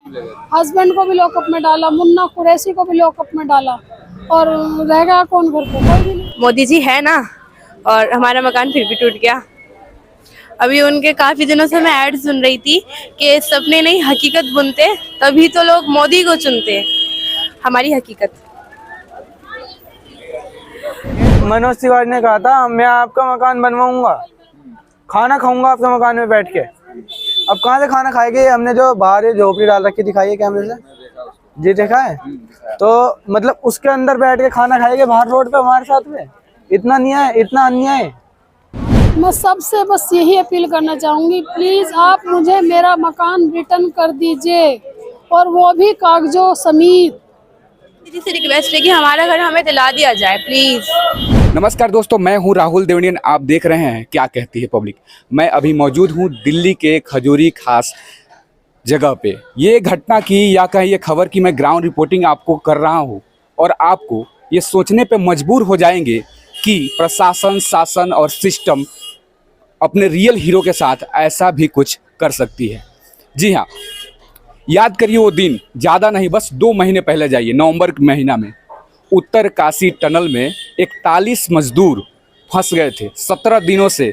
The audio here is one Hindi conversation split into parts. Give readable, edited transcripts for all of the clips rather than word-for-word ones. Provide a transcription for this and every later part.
हस्बैंड को भी लॉकअप में डाला, मुन्ना कुरैशी को भी लॉकअप में डाला, और रह गया कौन घर पे? कोई भी नहीं। मोदी जी है ना, और हमारा मकान फिर भी टूट गया। अभी उनके काफी दिनों से मैं ऐड सुन रही थी कि सपने नहीं हकीकत बुनते, तभी तो लोग मोदी को चुनते। हमारी हकीकत। मनोज तिवारी ने कहा था मैं आपका मकान बनवाऊंगा, खाना खाऊंगा आपके मकान में बैठ के। अब कहाँ से खाना खाएंगे? हमने जो बाहर ये झोपड़ी डाल रखी दिखाई है कैमरे से, जी देखा है, तो मतलब उसके अंदर बैठ के खाना खाएंगे बाहर रोड पे हमारे साथ में? इतना नहीं है, इतना अन्याय। मैं सबसे बस यही अपील करना चाहूंगी, प्लीज आप मुझे मेरा मकान रिटर्न कर दीजिए, और वो भी कागजों समेत। जी से रिक्वेस्ट है कि हमारा घर हमें दिला दिया जाए प्लीज। नमस्कार दोस्तों, मैं हूं राहुल देवनियन। आप देख रहे हैं क्या कहती है पब्लिक। मैं अभी मौजूद हूं दिल्ली के खजूरी खास जगह पे। ये घटना की या कहीं ये खबर की मैं ग्राउंड रिपोर्टिंग आपको कर रहा हूं, और आपको ये सोचने पे मजबूर हो जाएंगे कि प्रशासन, शासन और सिस्टम अपने रियल हीरो के साथ ऐसा भी कुछ कर सकती है। जी हाँ, याद करिए वो दिन, ज़्यादा नहीं बस 2 महीने पहले जाइए, नवंबर के महीना में उत्तर काशी टनल में 41 मजदूर फंस गए थे। 17 दिनों से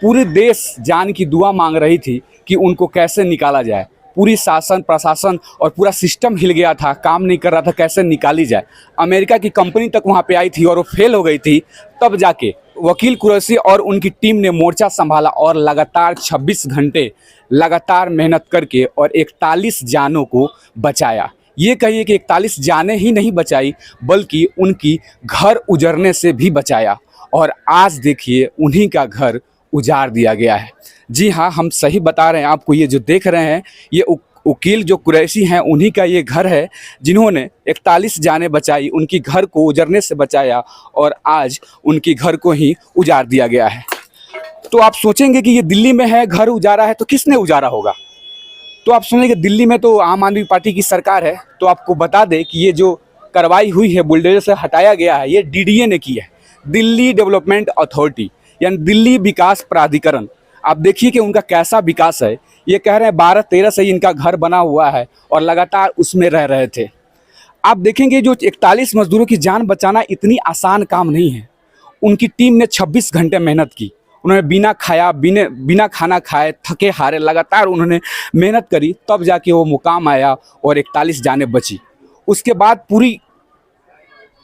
पूरे देश जान की दुआ मांग रही थी कि उनको कैसे निकाला जाए। पूरी शासन, प्रशासन और पूरा सिस्टम हिल गया था, काम नहीं कर रहा था, कैसे निकाली जाए। अमेरिका की कंपनी तक वहाँ पे आई थी और वो फेल हो गई थी। तब जाके वकील कुरैशी और उनकी टीम ने मोर्चा संभाला और लगातार 26 घंटे लगातार मेहनत करके और 41 जानों को बचाया। ये कहिए कि 41 जानें ही नहीं बचाई, बल्कि उनकी घर उजड़ने से भी बचाया। और आज देखिए उन्हीं का घर उजाड़ दिया गया है। जी हाँ, हम सही बता रहे हैं आपको। ये जो देख रहे हैं, ये वकील जो कुरैशी हैं, उन्हीं का ये घर है, जिन्होंने 41 जानें बचाई, उनकी घर को उजड़ने से बचाया, और आज उनकी घर को ही उजाड़ दिया गया है। तो आप सोचेंगे कि ये दिल्ली में है, घर उजाड़ा है, तो किसने उजाड़ा होगा? तो आप सुनेंगे दिल्ली में तो आम आदमी पार्टी की सरकार है। तो आपको बता दें कि ये जो कार्रवाई हुई है, बुलडोजर से हटाया गया है, ये डीडीए ने की है, दिल्ली डेवलपमेंट अथॉरिटी, यानी दिल्ली विकास प्राधिकरण। आप देखिए कि उनका कैसा विकास है। ये कह रहे हैं 12-13 से इनका घर बना हुआ है और लगातार उसमें रह रहे थे। आप देखेंगे जो 41 मजदूरों की जान बचाना इतनी आसान काम नहीं है। उनकी टीम ने 26 घंटे मेहनत की। उन्होंने बिना खाया, बिना खाना खाए, थके हारे लगातार उन्होंने मेहनत करी, तब जाके वो मुकाम आया और 41 जानें बची। उसके बाद पूरी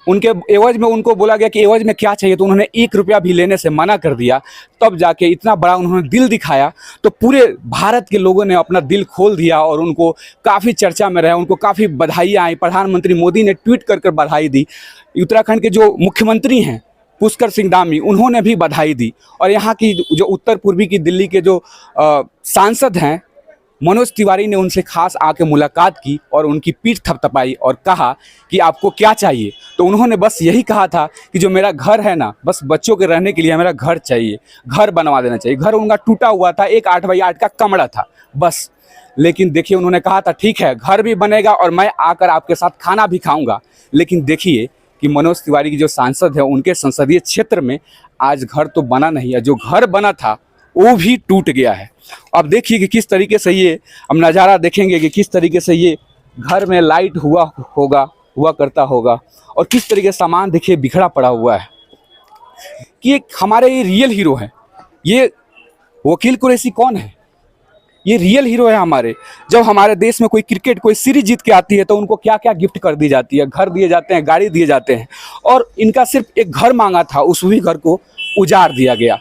उनके एवज में उनको बोला गया कि एवज में क्या चाहिए, तो उन्होंने 1 रुपया भी लेने से मना कर दिया। तब जाके इतना बड़ा उन्होंने दिल दिखाया, तो पूरे भारत के लोगों ने अपना दिल खोल दिया और उनको काफ़ी चर्चा में रहे, उनको काफ़ी बधाइयाँ आई। प्रधानमंत्री मोदी ने ट्वीट कर कर बधाई दी। उत्तराखंड के जो मुख्यमंत्री हैं पुष्कर सिंह धामी, उन्होंने भी बधाई दी। और यहाँ की जो उत्तर पूर्वी की दिल्ली के जो सांसद हैं मनोज तिवारी ने उनसे खास आके मुलाकात की और उनकी पीठ थपथपाई और कहा कि आपको क्या चाहिए। तो उन्होंने बस यही कहा था कि जो मेरा घर है ना, बस बच्चों के रहने के लिए मेरा घर चाहिए, घर बनवा देना चाहिए। घर उनका टूटा हुआ था, एक 8x8 का कमरा था बस। लेकिन देखिए उन्होंने कहा था ठीक है, घर भी बनेगा और मैं आकर आपके साथ खाना भी खाऊंगा। लेकिन देखिए कि मनोज तिवारी की जो सांसद है, उनके संसदीय क्षेत्र में आज घर तो बना नहीं है, जो घर बना था वो भी टूट गया है। अब देखिए कि किस तरीके से ये हम नज़ारा देखेंगे कि किस तरीके से ये घर में लाइट हुआ करता होगा, और किस तरीके से सामान देखिए बिखरा पड़ा हुआ है। कि एक हमारे ये रियल हीरो है। ये वकील कुरैशी कौन है? ये रियल हीरो है हमारे। जब हमारे देश में कोई क्रिकेट, कोई सीरीज जीत के आती है, तो उनको क्या क्या गिफ्ट कर दी जाती है, घर दिए जाते हैं, गाड़ी दिए जाते हैं। और इनका सिर्फ एक घर मांगा था, उस भी घर को उजाड़ दिया गया।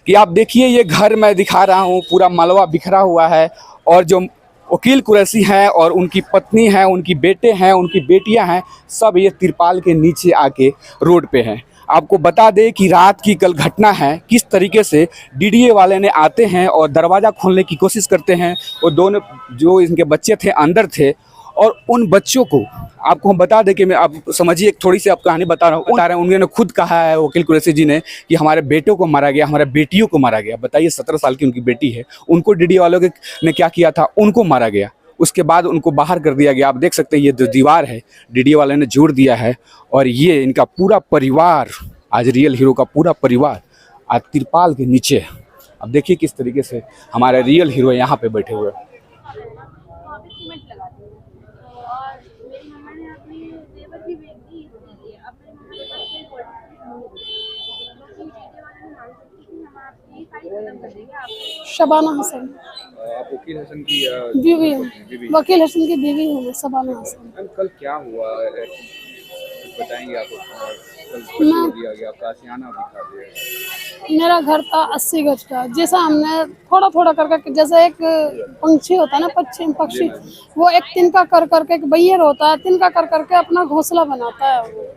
कि आप देखिए ये घर मैं दिखा रहा हूँ, पूरा मलबा बिखरा हुआ है, और जो वकील कुरैशी हैं और उनकी पत्नी हैं, उनकी बेटे हैं, उनकी बेटियां हैं, सब ये तिरपाल के नीचे आके रोड पे हैं। आपको बता दें कि रात की कल घटना है, किस तरीके से डीडीए वाले ने आते हैं और दरवाज़ा खोलने की कोशिश करते हैं। और दोनों जो इनके बच्चे थे अंदर थे, और उन बच्चों को आपको हम बता दें कि मैं आप समझिए, एक थोड़ी सी आप कहानी बता रहे हैं। उन्होंने खुद कहा है वकील कुरैशी जी ने कि हमारे बेटों को मारा गया, हमारे बेटियों को मारा गया। बताइए 17 साल की उनकी बेटी है, उनको डीडीए वालों ने क्या किया था, उनको मारा गया। उसके बाद उनको बाहर कर दिया गया। आप देख सकते हैं ये जो दीवार है डीडीए वाले ने जोड़ दिया है, और ये इनका पूरा परिवार, आज रियल हीरो का पूरा परिवार आज तिरपाल के नीचे है। अब देखिए किस तरीके से हमारे रियल हीरो यहाँ पे बैठे हुए हैं। लगाती हूँ। तो और मेरी मम्मा ने अपनी जेवर भी बेच दी इसलिए अब मेरी मम्मा के पास कोई पॉलिटिक्स नहीं है, क्योंकि मीडिया वाले ने मांग सकती कि हम आपकी फाइल खत्म कर देंगे आप। शबाना हसन आप वकील हसन की बीवी हूँ, वकील हसन की बीवी हूँ मैं, शबाना हसन। मैम कल क्या हुआ कुछ बताएंगे आप? कल छोड़ दिया गया, आपका आशियाना दिखा दिया। मेरा घर था 80 गज का, जैसा हमने थोड़ा थोड़ा करके, जैसे एक पंछी होता है ना, पक्षी, वो एक तिनका कर करके, एक बैयर होता है, तिनका कर करके अपना घोंसला बनाता है वो।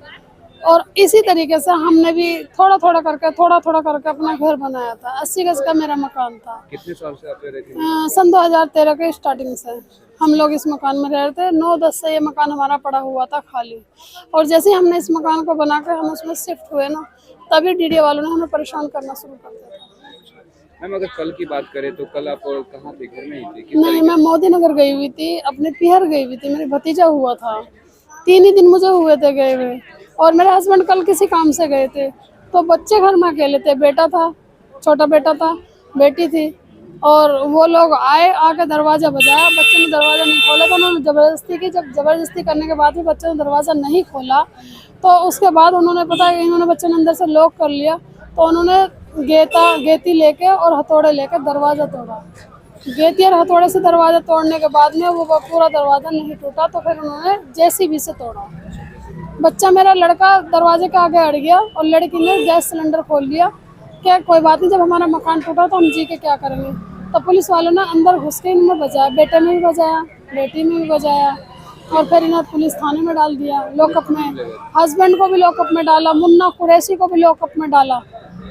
और इसी तरीके से हमने भी थोड़ा थोड़ा करके अपना घर बनाया था। 80 गज का मेरा मकान था। कितने साल से आप रह रहे थे? सन 2013 के स्टार्टिंग से हम लोग इस मकान में रह रहे थे। 9-10 से ये मकान हमारा पड़ा हुआ था खाली, और जैसे ही हमने इस मकान को बना कर हम उसमें शिफ्ट हुए ना, तभी डीडी वालों ने हमें परेशान करना शुरू कर दिया। मैम अगर कल की बात करें तो कल आप कहाँ थे? घर में ही थे? नहीं, मैं मोदी नगर गई हुई थी, अपने पिहर गई हुई थी, मेरी भतीजा हुआ था। 3 ही दिन मुझे हुए थे गए हुए, और मेरे हस्बैंड कल किसी काम से गए थे। तो बच्चे घर में अकेले थे, बेटा था, छोटा बेटा था, बेटी थी, और वो लोग आके दरवाज़ा बजाया। बच्चे ने दरवाज़ा नहीं खोला तो उन्होंने ज़बरदस्ती की। जब ज़बरदस्ती करने के बाद भी बच्चे ने दरवाज़ा नहीं खोला, तो उसके बाद उन्होंने पता है इन्होंने बच्चे ने अंदर से लॉक कर लिया, तो उन्होंने गेती लेके और हथौड़े लेके दरवाज़ा तोड़ा। गेती और हथौड़े से दरवाज़ा तोड़ने के बाद में वो पूरा दरवाज़ा नहीं टूटा, तो फिर उन्होंने जेसीबी से तोड़ा। बच्चा मेरा लड़का दरवाजे के आगे अड़ गया, और लड़की ने गैस सिलेंडर खोल लिया। क्या कोई बात नहीं, जब हमारा मकान टूटा तो हम जी के क्या करेंगे। तो पुलिस वालों ने अंदर घुस के इनमें बजाया, बेटे में भी बजाया, बेटी में भी बजाया, और फिर इन्हें पुलिस थाने में डाल दिया, लॉकअप में। हस्बैंड को भी लॉकअप में डाला, मुन्ना कुरैशी को भी लॉकअप में डाला।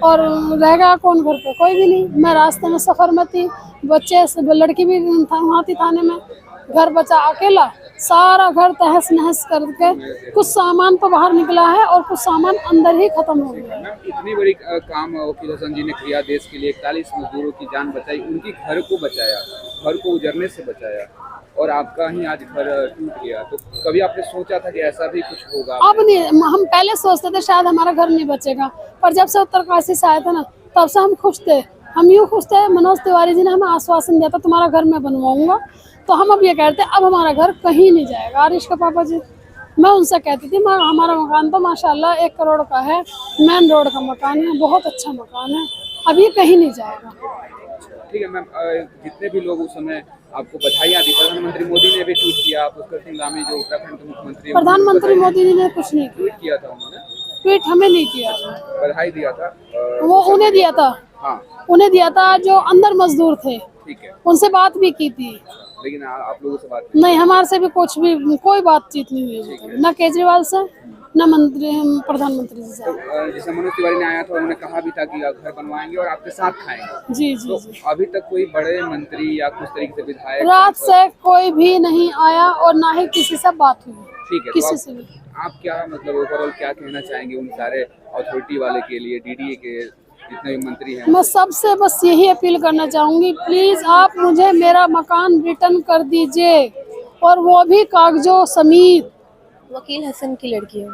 और रह गया कौन घर पे? कोई भी नहीं। मैं रास्ते में सफ़र में थी, बच्चे, लड़की भी वहाँ थी थाने में, घर बचा अकेला। सारा घर तहस नहस करके, कुछ सामान तो बाहर निकला है और कुछ सामान अंदर ही खत्म हो गया। मैम इतनी बड़ी काम वकील हसन जी ने किया, देश के लिए 41 मजदूरों की जान बचाई, उनकी घर को बचाया, घर को उजड़ने से बचाया, और आपका ही आज घर टूट गया। तो कभी आपने सोचा था कि ऐसा भी कुछ होगा? अब नहीं, हम पहले सोचते थे शायद हमारा घर नहीं बचेगा, पर जब से उत्तरकाशी से आए थे ना, तब से हम खुश थे। हम यूँ खुश थे, मनोज तिवारी जी ने हमें आश्वासन दिया था तुम्हारा घर मैं बनवाऊंगा, तो हम अब ये कहते हैं अब हमारा घर कहीं नहीं जाएगा। आरिश का पापा जी, मैं उनसे कहती थी हमारा मकान तो माशाल्लाह 1 करोड़ का है, मेन रोड का मकान है, बहुत अच्छा मकान है, अब ये कहीं नहीं जाएगा। ठीक है मैम, जितने भी लोग उस समय आपको बधाइयाँ दी, प्रधानमंत्री मोदी ने भी ट्वीट किया, पुष्कर सिंह धामी जो उत्तराखंड के मुख्यमंत्री हैं, प्रधानमंत्री मोदी जी ने कुछ नहीं ट्वीट किया था, उन्होंने ट्वीट हमें नहीं किया, बधाई दिया था। वो उन्हें दिया था, हाँ उन्हें दिया था जो अंदर मजदूर थे, ठीक है, उनसे बात भी की थी। लेकिन आप लोगों से बात नहीं, हमारे से भी कुछ भी कोई बातचीत नहीं हुई अभी तक, ना केजरीवाल से, ना प्रधानमंत्री से। तो जैसे मनोज तिवारी ने आया था, उन्होंने कहा भी था कि आप घर बनवाएंगे और आपके साथ खाएंगे। जी जी तो जी। अभी तक कोई बड़े मंत्री या कुछ तरीके से विधायक रात से कोई भी नहीं आया, और ना ही किसी से बात हुई, ठीक है, किसी से भी। आप क्या मतलब ओवरऑल क्या कहना चाहेंगे उन सारे अथॉरिटी वाले के लिए, डीडीए के जितने भी मंत्री हैं? मैं सबसे बस यही अपील करना चाहूँगी, प्लीज़ आप मुझे मेरा मकान रिटर्न कर दीजिए, और वो भी कागजों समेत। वकील हसन की लड़की हूँ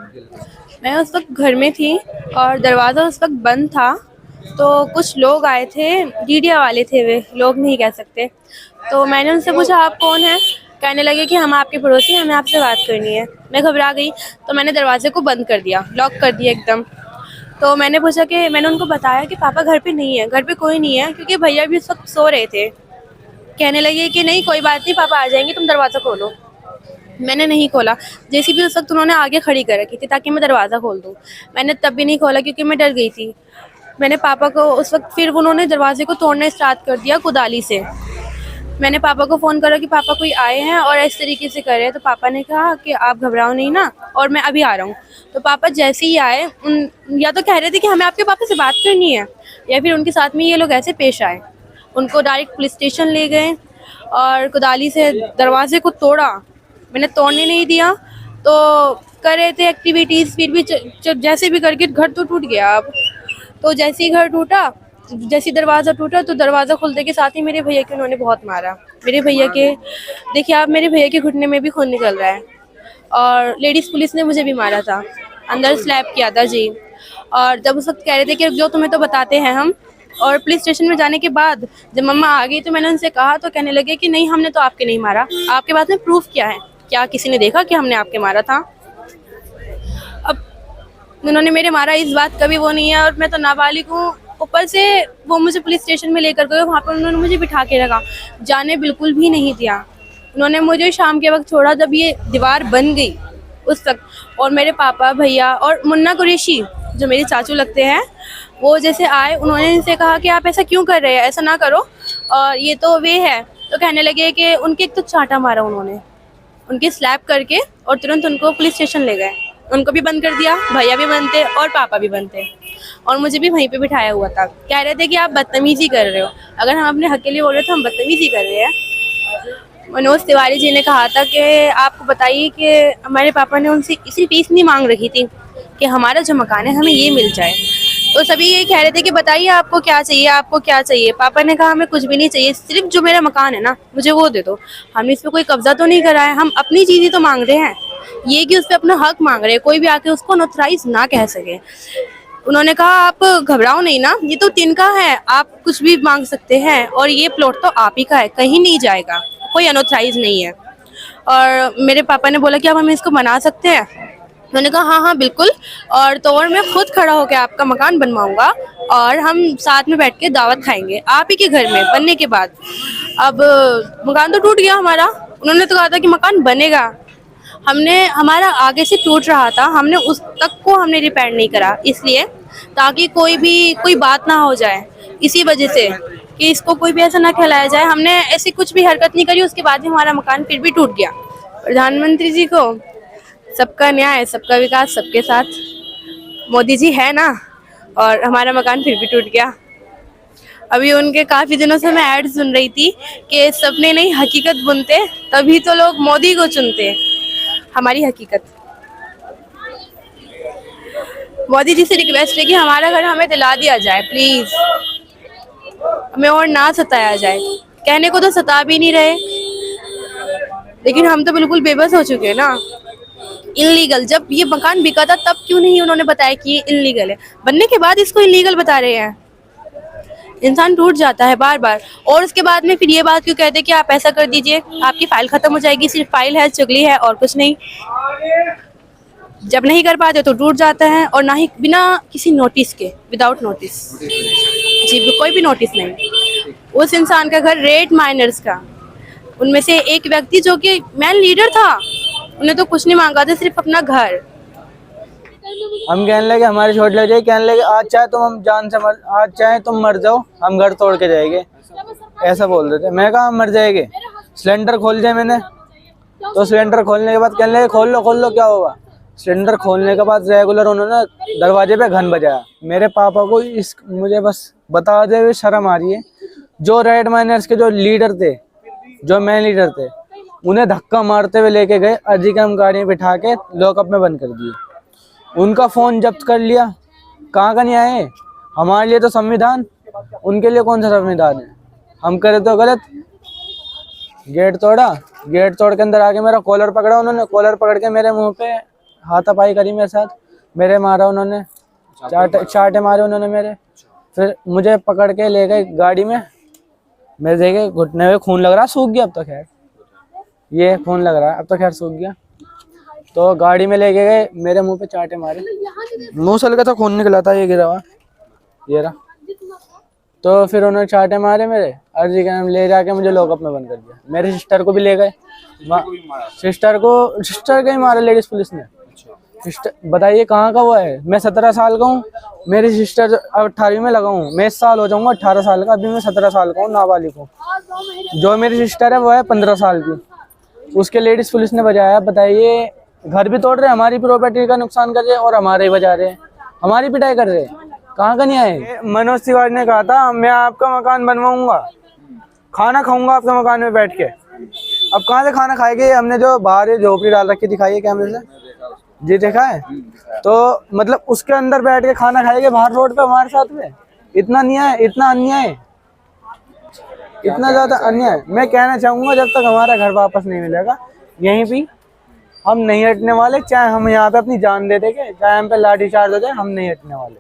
मैं। उस वक्त घर में थी और दरवाज़ा उस वक्त बंद था, तो कुछ लोग आए थे, मीडिया वाले थे, वे लोग नहीं कह सकते। तो मैंने उनसे पूछा आप कौन हैं? कहने लगे कि हम आपके पड़ोसी हैं, हमें आपसे बात करनी है। मैं घबरा गई, तो मैंने दरवाजे को बंद कर दिया, लॉक कर दिया एकदम। तो मैंने पूछा कि मैंने उनको बताया कि पापा घर पे नहीं है, घर पे कोई नहीं है, क्योंकि भैया भी उस वक्त सो रहे थे। कहने लगे कि नहीं कोई बात नहीं, पापा आ जाएंगे, तुम दरवाज़ा खोलो। मैंने नहीं खोला, जैसे भी उस वक्त उन्होंने आगे खड़ी कर रखी थी ताकि मैं दरवाज़ा खोल दूँ। मैंने तब भी नहीं खोला क्योंकि मैं डर गई थी। मैंने पापा को उस वक्त, फिर उन्होंने दरवाजे को तोड़ना स्टार्ट कर दिया कुदाली से। मैंने पापा को फ़ोन करा कि पापा कोई आए हैं और इस तरीके से कर रहे हैं। तो पापा ने कहा कि आप घबराओ नहीं ना, और मैं अभी आ रहा हूँ। तो पापा जैसे ही आए, या तो कह रहे थे कि हमें आपके पापा से बात करनी है, या फिर उनके साथ में ये लोग ऐसे पेश आए। उनको डायरेक्ट पुलिस स्टेशन ले गए और कुदाली से दरवाजे को तोड़ा। मैंने तोड़ने नहीं दिया, तो कर रहे थे एक्टिविटीज़, फिर भी जैसे भी करके घर तो टूट गया। अब तो जैसे ही घर टूटा, जैसे दरवाज़ा टूटा, तो दरवाज़ा खुलते के साथ ही मेरे भैया के उन्होंने बहुत मारा। मेरे भैया के, देखिए आप, मेरे भैया के घुटने में भी खून निकल रहा है, और लेडीज़ पुलिस ने मुझे भी मारा था, अंदर स्लैप किया था जी। और जब उस वक्त कह रहे थे कि जो तुम्हें तो बताते हैं हम, और पुलिस स्टेशन में जाने के बाद जब मम्मा आ गई तो मैंने उनसे कहा तो कहने लगे कि नहीं, हमने तो आपके नहीं मारा, आपके पास में प्रूफ क्या है, क्या किसी ने देखा कि हमने आपके मारा था? अब उन्होंने मेरे मारा इस बात का भी वो नहीं है, और मैं तो नाबालिग हूँ। ऊपर से वो मुझे पुलिस स्टेशन में लेकर गए, वहाँ पर उन्होंने मुझे बिठा के रखा, जाने बिल्कुल भी नहीं दिया। उन्होंने मुझे शाम के वक्त छोड़ा जब ये दीवार बन गई उस वक्त। और मेरे पापा, भैया और मुन्ना कुरैशी जो मेरे चाचू लगते हैं, वो जैसे आए, उन्होंने इनसे कहा कि आप ऐसा क्यों कर रहे हैं, ऐसा ना करो, और ये तो वे है। तो कहने लगे कि उनके एक तो चांटा मारा उन्होंने, उनके स्लैप करके, और तुरंत उनको पुलिस स्टेशन ले गए। उनको भी बंद कर दिया, भैया भी बंद थे और पापा भी बंद थे, और मुझे भी वहीं पे बिठाया हुआ था। कह रहे थे कि आप बदतमीजी कर रहे हो, अगर हम अपने हक के लिए बोल रहे थे हम बदतमीजी कर रहे हैं। मनोज तिवारी जी ने कहा था कि आपको बताइए कि हमारे पापा ने उनसे इसी फीस नहीं मांग रखी थी कि हमारा जो मकान है हमें ये मिल जाए। तो सभी यही कह रहे थे कि बताइए आपको क्या चाहिए, आपको क्या चाहिए। पापा ने कहा हमें कुछ भी नहीं चाहिए, सिर्फ जो मेरा मकान है ना मुझे वो दे दो, हमने इस पर कोई कब्जा तो नहीं करा है, हम अपनी चीज़ ही तो मांग रहे हैं, ये कि उस पर अपना हक मांग रहे हैं, कोई भी आके उसको अनऑथराइज ना कह सके। उन्होंने कहा आप घबराओ नहीं ना, ये तो तिनका है, आप कुछ भी मांग सकते हैं, और ये प्लॉट तो आप ही का है, कहीं नहीं जाएगा, कोई अनऑथराइज नहीं है। और मेरे पापा ने बोला कि अब हम इसको बना सकते हैं। मैंने कहा हाँ हाँ बिल्कुल, और तो और मैं खुद खड़ा होकर आपका मकान बनवाऊंगा, और हम साथ में बैठ के दावत खाएंगे आप ही के घर में बनने के बाद। अब मकान तो टूट गया हमारा, उन्होंने तो कहा था कि मकान बनेगा, हमने हमारा आगे से टूट रहा था, हमने उस तक को हमने रिपेयर नहीं करा, इसलिए ताकि कोई बात ना हो जाए, इसी वजह से कि इसको कोई भी ऐसा ना कहलाया जाए। हमने ऐसी कुछ भी हरकत नहीं करी, उसके बाद भी हमारा मकान फिर भी टूट गया। प्रधानमंत्री जी को सबका न्याय, सबका विकास, सबके साथ, मोदी जी है ना, और हमारा मकान फिर भी टूट गया। अभी उनके काफ़ी दिनों से मैं ऐड सुन रही थी कि सपने नहीं हकीकत बुनते, तभी तो लोग मोदी को चुनते। हमारी हकीकत, मोदी जी से रिक्वेस्ट है कि हमारा घर हमें दिला दिया जाए प्लीज़, हमें और ना सताया जाए। कहने को तो सता भी नहीं रहे, लेकिन हम तो बिल्कुल बेबस हो चुके हैं ना। इनलीगल, जब ये मकान बिका था तब क्यों नहीं उन्होंने बताया कि ये इनलीगल है, बनने के बाद इसको इनलीगल बता रहे हैं। इंसान टूट जाता है बार बार, और उसके बाद में फिर ये बात क्यों कहते हैं कि आप ऐसा कर दीजिए आपकी फाइल खत्म हो जाएगी, सिर्फ फाइल है, चुगली है और कुछ नहीं। जब नहीं कर पाते तो टूट जाता है, और ना ही बिना किसी नोटिस के, विदाउट नोटिस जी, कोई भी नोटिस नहीं। उस इंसान का घर रेड माइनर्स का, उनमें से एक व्यक्ति जो कि मैन लीडर था, उन्हें तो कुछ नहीं मांगा था, सिर्फ अपना घर। हम कहने लगे हमारी छोट लग जाएगी, कहने लगे आज चाहे तुम हम जान से मर, आज चाहे तुम मर जाओ, हम घर तोड़ के जाएंगे, ऐसा बोल रहे थे। मैं कहा हम मर जाएंगे, सिलेंडर खोल दिया मैंने, तो सिलेंडर खोलने के बाद कहने लगे खोल लो क्या होगा। सिलेंडर खोलने के बाद रेगुलर उन्होंने दरवाजे पे घन बजाया। मेरे पापा को मुझे बस बता दे हुए शर्म आ रही है, जो रेड माइनर्स के जो लीडर थे, जो मेन लीडर थे, उन्हें धक्का मारते हुए लेके गए, अर्जी का हम गाड़ी में बिठा के लॉकअप में बंद कर दिए, उनका फ़ोन जब्त कर लिया। कहाँ का नहीं आए, हमारे लिए तो संविधान, उनके लिए कौन सा संविधान है। हम करे तो गलत, गेट तोड़ा, गेट तोड़ के अंदर आके मेरा कॉलर पकड़ा उन्होंने, कॉलर पकड़ के मेरे मुंह पे हाथापाई करी मेरे साथ, मेरे मारा उन्होंने, चाटे मारे उन्होंने मेरे। फिर मुझे पकड़ के ले गए गाड़ी में, मेरे देखे घुटने में खून लग रहा, सूख गया अब तो, खैर ये खून लग रहा है, अब तो खैर सूख गया। तो गाड़ी में लेके गए, मेरे मुंह पे चाटे मारे, मुंह से लगा था खून निकला था, ये गिरा हुआ, ये रहा। तो फिर उन्होंने चाटे मारे मेरे, अर्जी का नाम ले जाके मुझे लॉकअप में बंद कर दिया। मेरी सिस्टर को भी ले गए, सिस्टर का ही मारा लेडीज पुलिस ने। बताइए कहाँ का वो है, मैं 17 साल का हूँ, मेरी सिस्टर 18वीं में लगा हूँ, मैं इस साल हो जाऊंगा 18 साल का, अभी मैं 17 साल का हूँ, नाबालिग हूँ। जो मेरी सिस्टर है वो है 15 साल की, उसके लेडीज पुलिस ने बजाया। बताइए, घर भी तोड़ रहे, हमारी प्रॉपर्टी का नुकसान कर रहे और हमारे ही बजा रहे, हमारी पिटाई कर रहे, कहाँ का नहीं आए। मनोज तिवारी ने कहा था मैं आपका मकान बनवाऊंगा, खाना खाऊंगा आपके मकान में बैठ के। अब कहाँ से खाना खाएंगे, हमने जो बाहर झोपड़ी डाल रखी दिखाई है कैमरे से, जी देखा है, तो मतलब उसके अंदर बैठ के खाना खाएंगे बाहर रोड पे हमारे साथ में। इतना अन्याय, इतना अन्याय, इतना ज्यादा अन्याय। मैं कहना चाहूंगा जब तक हमारा घर वापस नहीं मिलेगा, यहीं पे हम नहीं हटने वाले, चाहे हम यहाँ पे अपनी जान दे देंगे, चाहे हम पे लाठी चार्ज हो जाए, हम नहीं हटने वाले।